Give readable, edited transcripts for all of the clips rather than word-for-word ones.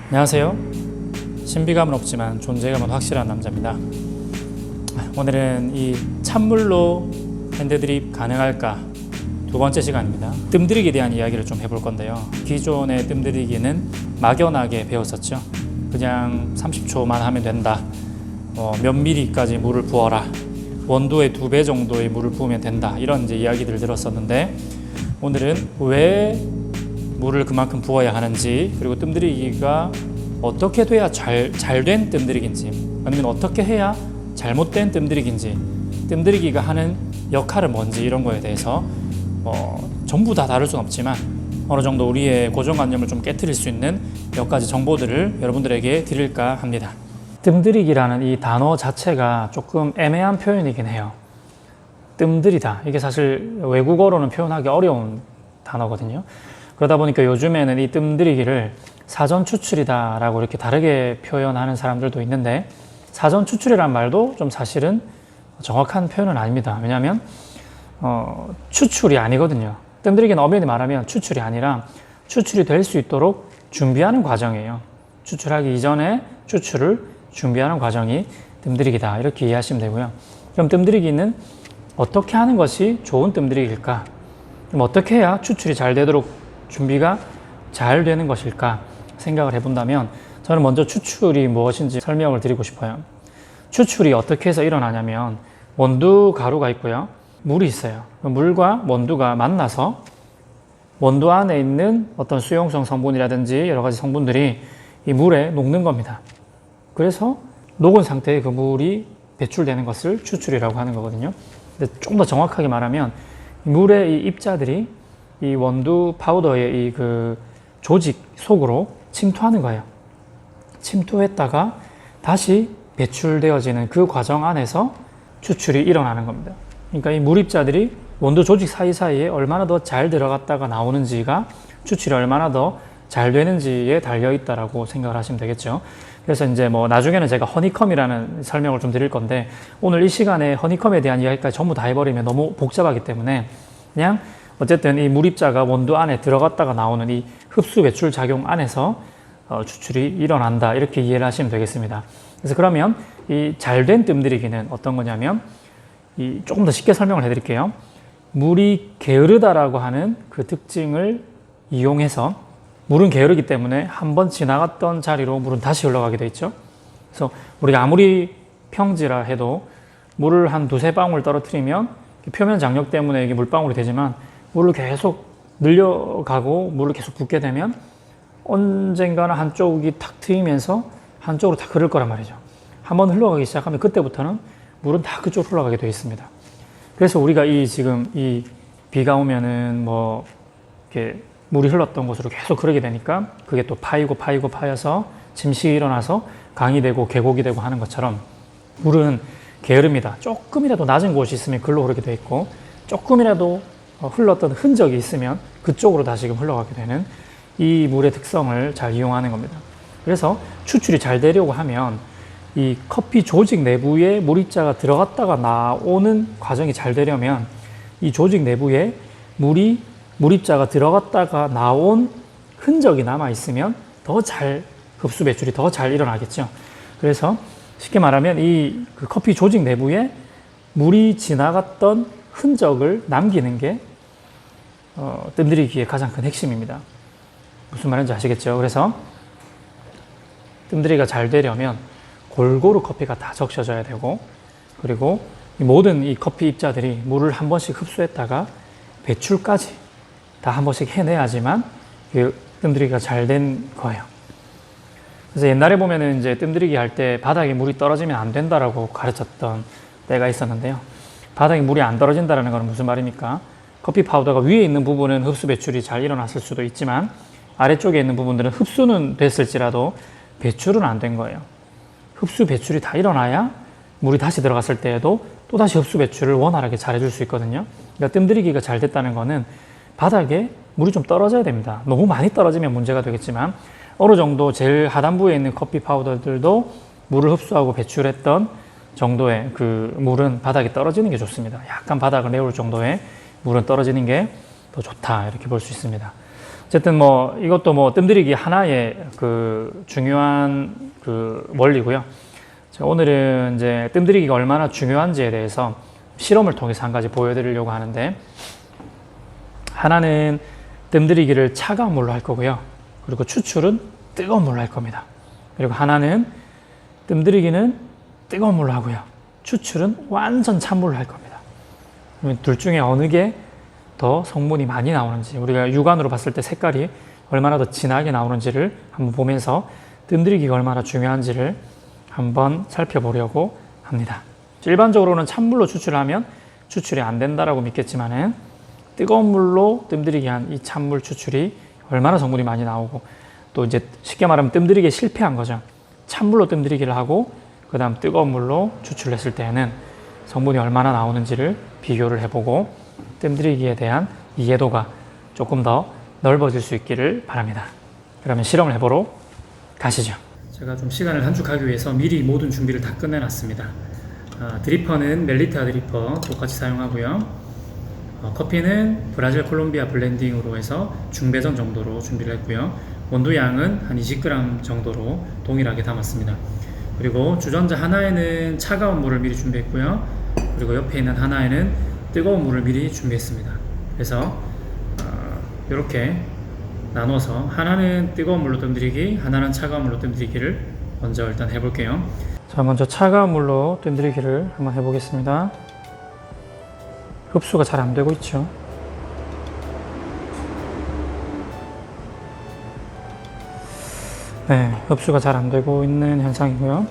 안녕하세요. 신비감은 없지만 존재감은 확실한 남자입니다. 오늘은 이 찬물로 핸드드립 가능할까? 두 번째 시간입니다. 뜸들이기에 대한 이야기를 좀 해볼 건데요. 기존의 뜸들이기는 막연하게 배웠었죠. 그냥 30초만 하면 된다. 몇 미리까지 물을 부어라. 원도의 2배 정도의 물을 부으면 된다. 이런 이제 이야기들을 들었었는데, 오늘은 왜 물을 그만큼 부어야 하는지, 그리고 뜸들이기가 어떻게 돼야 잘된 뜸들이기인지, 아니면 어떻게 해야 잘못된 뜸들이기인지, 뜸들이기가 하는 역할은 뭔지, 이런 거에 대해서 전부 다 다룰 수는 없지만 어느 정도 우리의 고정관념을 좀 깨트릴 수 있는 몇 가지 정보들을 여러분들에게 드릴까 합니다. 뜸들이기라는 이 단어 자체가 조금 애매한 표현이긴 해요. 뜸들이다, 이게 사실 외국어로는 표현하기 어려운 단어거든요. 그러다 보니까 요즘에는 이 뜸들이기를 사전 추출이다 라고 이렇게 다르게 표현하는 사람들도 있는데, 사전 추출이란 말도 좀 사실은 정확한 표현은 아닙니다. 왜냐하면 추출이 아니거든요. 뜸들이기는 엄연히 말하면 추출이 아니라 추출이 될 수 있도록 준비하는 과정이에요. 추출하기 이전에 추출을 준비하는 과정이 뜸들이기다, 이렇게 이해하시면 되고요. 그럼 뜸들이기는 어떻게 하는 것이 좋은 뜸들이기일까? 그럼 어떻게 해야 추출이 잘 되도록 준비가 잘 되는 것일까 생각을 해본다면, 저는 먼저 추출이 무엇인지 설명을 드리고 싶어요. 추출이 어떻게 해서 일어나냐면, 원두 가루가 있고요, 물이 있어요. 물과 원두가 만나서 원두 안에 있는 어떤 수용성 성분이라든지 여러 가지 성분들이 이 물에 녹는 겁니다. 그래서 녹은 상태의 그 물이 배출되는 것을 추출이라고 하는 거거든요. 근데 조금 더 정확하게 말하면, 물의 이 입자들이 이 원두 파우더의 이 그 조직 속으로 침투하는 거예요. 침투했다가 다시 배출되어지는 그 과정 안에서 추출이 일어나는 겁니다. 그러니까 이 물입자들이 원두 조직 사이사이에 얼마나 더 잘 들어갔다가 나오는지가 추출이 얼마나 더 잘 되는지에 달려 있다라고 생각을 하시면 되겠죠. 그래서 이제 나중에는 제가 허니컴이라는 설명을 좀 드릴 건데, 오늘 이 시간에 허니컴에 대한 이야기까지 전부 다 해버리면 너무 복잡하기 때문에 그냥 어쨌든 이 물입자가 원두 안에 들어갔다가 나오는 이 흡수 배출 작용 안에서 추출이 일어난다, 이렇게 이해를 하시면 되겠습니다. 그래서 그러면 이 잘된 뜸들이기는 어떤 거냐면, 조금 더 쉽게 설명을 해드릴게요. 물이 게으르다라고 하는 그 특징을 이용해서, 물은 게으르기 때문에 한번 지나갔던 자리로 물은 다시 흘러가게 돼 있죠. 그래서 우리가 아무리 평지라 해도 물을 한 2-3방울 떨어뜨리면 표면 장력 때문에 이게 물방울이 되지만, 물을 계속 늘려가고 물을 계속 붓게 되면 언젠가는 한쪽이 탁 트이면서 한쪽으로 다 흐를 거란 말이죠. 한번 흘러가기 시작하면 그때부터는 물은 다 그쪽으로 흘러가게 되어 있습니다. 그래서 우리가 지금 이 비가 오면은 이렇게 물이 흘렀던 곳으로 계속 흐르게 되니까 그게 또 파여서 침식이 일어나서 강이 되고 계곡이 되고 하는 것처럼, 물은 게으릅니다. 조금이라도 낮은 곳이 있으면 글로 흐르게 되어 있고, 조금이라도 흘렀던 흔적이 있으면 그쪽으로 다시금 흘러가게 되는 이 물의 특성을 잘 이용하는 겁니다. 그래서 추출이 잘 되려고 하면 이 커피 조직 내부에 물입자가 들어갔다가 나오는 과정이 잘 되려면 이 조직 내부에 물입자가 들어갔다가 나온 흔적이 남아 있으면 더 잘 흡수 배출이 더 잘 일어나겠죠. 그래서 쉽게 말하면 그 커피 조직 내부에 물이 지나갔던 흔적을 남기는 게 뜸들이기의 가장 큰 핵심입니다. 무슨 말인지 아시겠죠? 그래서 뜸들이기가 잘 되려면 골고루 커피가 다 적셔져야 되고, 그리고 모든 이 커피 입자들이 물을 한 번씩 흡수했다가 배출까지 다 한 번씩 해내야지만 뜸들이기가 잘 된 거예요. 그래서 옛날에 보면은 이제 뜸들이기 할 때 바닥에 물이 떨어지면 안 된다라고 가르쳤던 때가 있었는데요. 바닥에 물이 안 떨어진다는 건 무슨 말입니까? 커피 파우더가 위에 있는 부분은 흡수 배출이 잘 일어났을 수도 있지만, 아래쪽에 있는 부분들은 흡수는 됐을지라도 배출은 안 된 거예요. 흡수 배출이 다 일어나야 물이 다시 들어갔을 때에도 또 다시 흡수 배출을 원활하게 잘 해줄 수 있거든요. 그러니까 뜸들이기가 잘 됐다는 거는 바닥에 물이 좀 떨어져야 됩니다. 너무 많이 떨어지면 문제가 되겠지만, 어느 정도 제일 하단부에 있는 커피 파우더들도 물을 흡수하고 배출했던 정도의 그 물은 바닥에 떨어지는 게 좋습니다. 약간 바닥을 내올 정도의 물은 떨어지는 게 더 좋다, 이렇게 볼 수 있습니다. 어쨌든 뭐 이것도 뭐 뜸들이기 하나의 그 중요한 그 원리고요. 오늘은 이제 뜸들이기가 얼마나 중요한지에 대해서 실험을 통해서 한 가지 보여드리려고 하는데, 하나는 뜸들이기를 차가운 물로 할 거고요. 그리고 추출은 뜨거운 물로 할 겁니다. 그리고 하나는 뜸들이기는 뜨거운 물로 하고요. 추출은 완전 찬물로 할 겁니다. 그러면 둘 중에 어느 게 더 성분이 많이 나오는지, 우리가 육안으로 봤을 때 색깔이 얼마나 더 진하게 나오는지를 한번 보면서 뜸들이기가 얼마나 중요한지를 한번 살펴보려고 합니다. 일반적으로는 찬물로 추출하면 추출이 안 된다라고 믿겠지만은, 뜨거운 물로 뜸들이기 한 이 찬물 추출이 얼마나 성분이 많이 나오고, 또 이제 쉽게 말하면 뜸들이기에 실패한 거죠. 찬물로 뜸들이기를 하고 그 다음 뜨거운 물로 추출을 했을 때에는 성분이 얼마나 나오는지를 비교를 해보고 뜸들이기에 대한 이해도가 조금 더 넓어질 수 있기를 바랍니다. 그러면 실험을 해보러 가시죠. 제가 좀 시간을 단축하기 위해서 미리 모든 준비를 다 끝내놨습니다. 드리퍼는 멜리타 드리퍼 똑같이 사용하고요. 커피는 브라질 콜롬비아 블렌딩으로 해서 중배전 정도로 준비를 했고요. 원두 양은 한 20g 정도로 동일하게 담았습니다. 그리고 주전자 하나에는 차가운 물을 미리 준비했고요. 그리고 옆에 있는 하나에는 뜨거운 물을 미리 준비했습니다. 그래서 이렇게 나눠서 하나는 뜨거운 물로 뜸들이기, 하나는 차가운 물로 뜸들이기를 먼저 일단 해볼게요. 자, 먼저 차가운 물로 뜸들이기를 한번 해보겠습니다. 흡수가 잘 안 되고 있죠. 네, 흡수가 잘 안 되고 있는 현상이고요.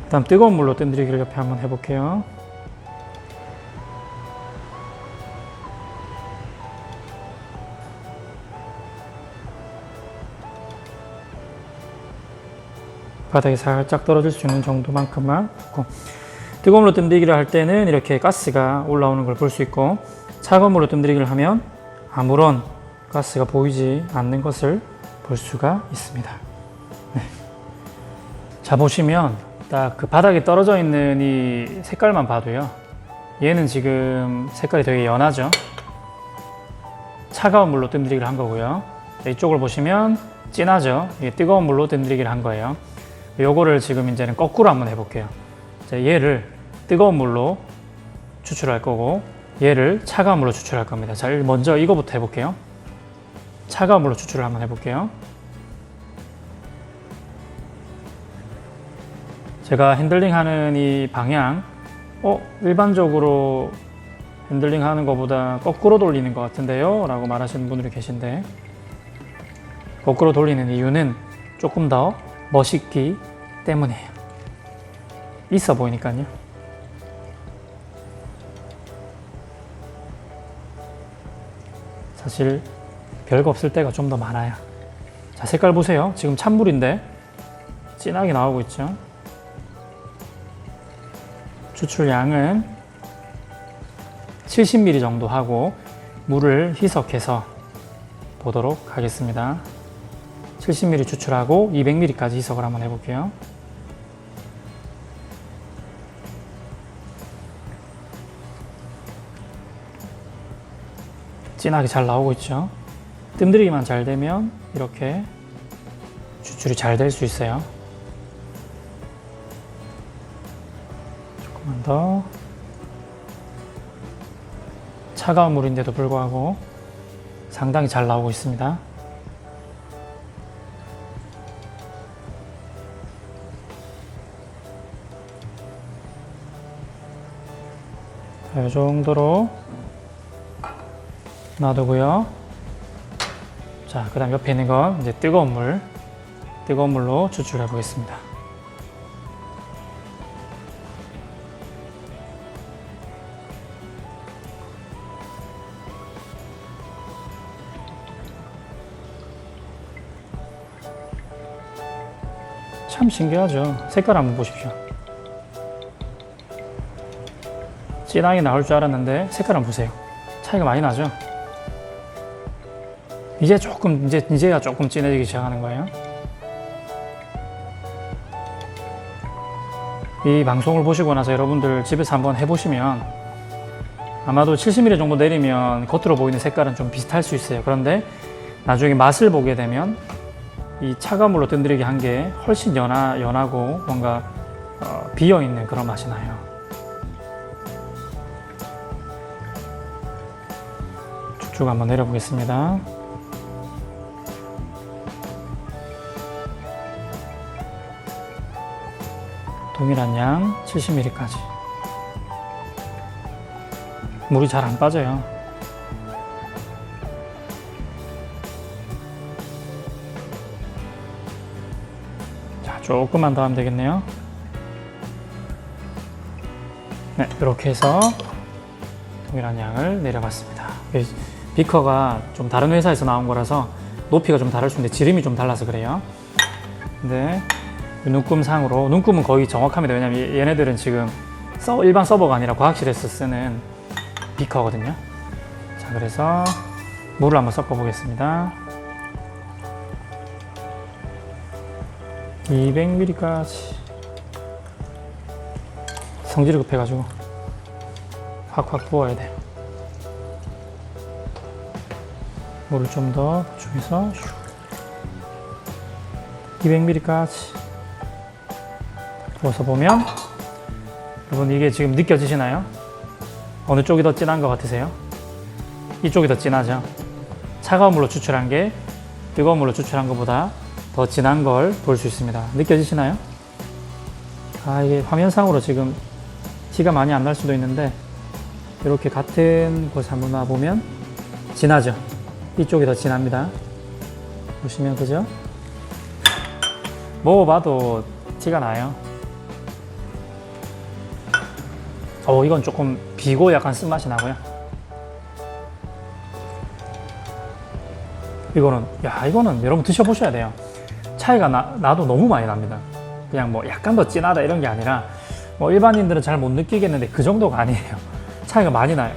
다음 뜨거운 물로 뜸들이기를 옆에 한번 해볼게요. 바닥에 살짝 떨어질 수 있는 정도만큼만 붓고, 뜨거운 물로 뜸들이기를 할 때는 이렇게 가스가 올라오는 걸 볼 수 있고, 차가운 물로 뜸들이기를 하면 아무런 가스가 보이지 않는 것을 볼 수가 있습니다. 네. 자, 보시면 딱 그 바닥에 떨어져 있는 이 색깔만 봐도요, 얘는 지금 색깔이 되게 연하죠. 차가운 물로 뜸들이기를 한 거고요. 이쪽을 보시면 진하죠. 이게 뜨거운 물로 뜸들이기를 한 거예요. 요거를 지금 이제는 거꾸로 한번 해볼게요. 얘를 뜨거운 물로 추출할 거고, 얘를 차가운 물로 추출할 겁니다. 자, 먼저 이거부터 해볼게요. 차가운 물로 추출을 한번 해볼게요. 제가 핸들링 하는 이 방향, 일반적으로 핸들링 하는 것보다 거꾸로 돌리는 것 같은데요? 라고 말하시는 분들이 계신데, 거꾸로 돌리는 이유는 조금 더 멋있기 때문이에요. 있어 보이니까요. 사실 별거 없을 때가 좀 더 많아요. 자, 색깔 보세요. 지금 찬물인데 진하게 나오고 있죠. 추출량은 70ml 정도 하고 물을 희석해서 보도록 하겠습니다. 70ml 추출하고 200ml까지 희석을 한번 해볼게요. 진하게 잘 나오고 있죠. 뜸들이기만 잘 되면 이렇게 추출이 잘 될 수 있어요. 조금만 더. 차가운 물인데도 불구하고 상당히 잘 나오고 있습니다. 자, 이 정도로 놔두고요. 자, 그 다음 옆에 있는 건 이제 뜨거운 물로 추출해 보겠습니다. 참 신기하죠. 색깔 한번 보십시오. 진하게 나올 줄 알았는데 색깔 한번 보세요. 차이가 많이 나죠. 이제야 조금 진해지기 시작하는 거예요. 이 방송을 보시고 나서 여러분들 집에서 한번 해보시면 아마도 70mm 정도 내리면 겉으로 보이는 색깔은 좀 비슷할 수 있어요. 그런데 나중에 맛을 보게 되면 이 차가운 물로 뜸들이기 한 게 훨씬 연하고 뭔가 비어있는 그런 맛이 나요. 쭉쭉 한번 내려보겠습니다. 동일한 양 70ml까지. 물이 잘 안 빠져요. 자, 조금만 더 하면 되겠네요. 네, 이렇게 해서 동일한 양을 내려봤습니다. 비커가 좀 다른 회사에서 나온 거라서 높이가 좀 다를 수 있는데 지름이 좀 달라서 그래요. 근데 눈금상으로, 눈금은 거의 정확합니다. 왜냐면 얘네들은 지금 일반 서버가 아니라 과학실에서 쓰는 비커거든요. 자, 그래서 물을 한번 섞어 보겠습니다. 200ml까지. 성질이 급해가지고 확확 부어야 돼요. 물을 좀 더 보충해서 200ml까지 부어서 보면, 여러분 이게 지금 느껴지시나요? 어느 쪽이 더 진한 것 같으세요? 이쪽이 더 진하죠? 차가운 물로 추출한 게 뜨거운 물로 추출한 것보다 더 진한 걸 볼 수 있습니다. 느껴지시나요? 이게 화면상으로 지금 티가 많이 안 날 수도 있는데, 이렇게 같은 곳에 한번 놔보면 진하죠? 이쪽이 더 진합니다. 보시면, 그죠? 먹어봐도 티가 나요. 이건 조금 비고 약간 쓴맛이 나고요. 이거는 여러분 드셔보셔야 돼요. 차이가 나도 너무 많이 납니다. 그냥 뭐 약간 더 진하다 이런 게 아니라, 뭐 일반인들은 잘 못 느끼겠는데 그 정도가 아니에요. 차이가 많이 나요.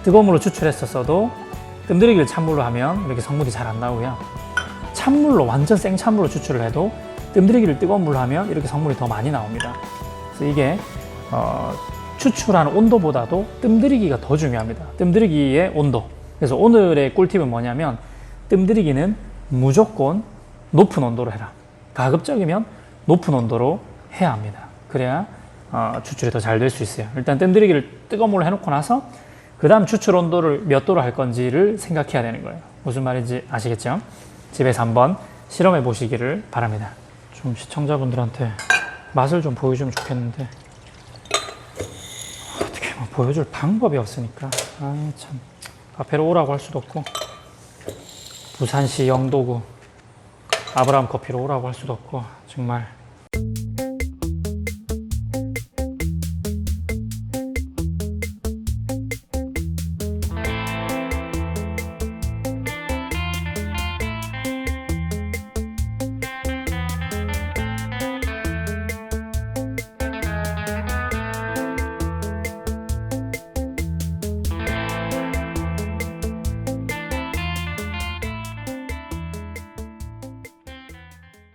뜨거운 물로 추출했었어도 뜸들이기를 찬물로 하면 이렇게 성물이 잘 안 나오고요. 찬물로, 완전 생찬물로 추출을 해도 뜸들이기를 뜨거운 물로 하면 이렇게 성물이 더 많이 나옵니다. 그래서 이게 추출하는 온도보다도 뜸들이기가 더 중요합니다. 뜸들이기의 온도. 그래서 오늘의 꿀팁은 뭐냐면, 뜸들이기는 무조건 높은 온도로 해라. 가급적이면 높은 온도로 해야 합니다. 그래야 추출이 더 잘 될 수 있어요. 일단 뜸들이기를 뜨거운 물로 해놓고 나서 그 다음 추출 온도를 몇 도로 할 건지를 생각해야 되는 거예요. 무슨 말인지 아시겠죠? 집에서 한번 실험해 보시기를 바랍니다. 좀 시청자분들한테 맛을 좀 보여주면 좋겠는데 어떻게 뭐 보여줄 방법이 없으니까. 참, 카페로 오라고 할 수도 없고, 부산시 영도구 아브라함 커피로 오라고 할 수도 없고, 정말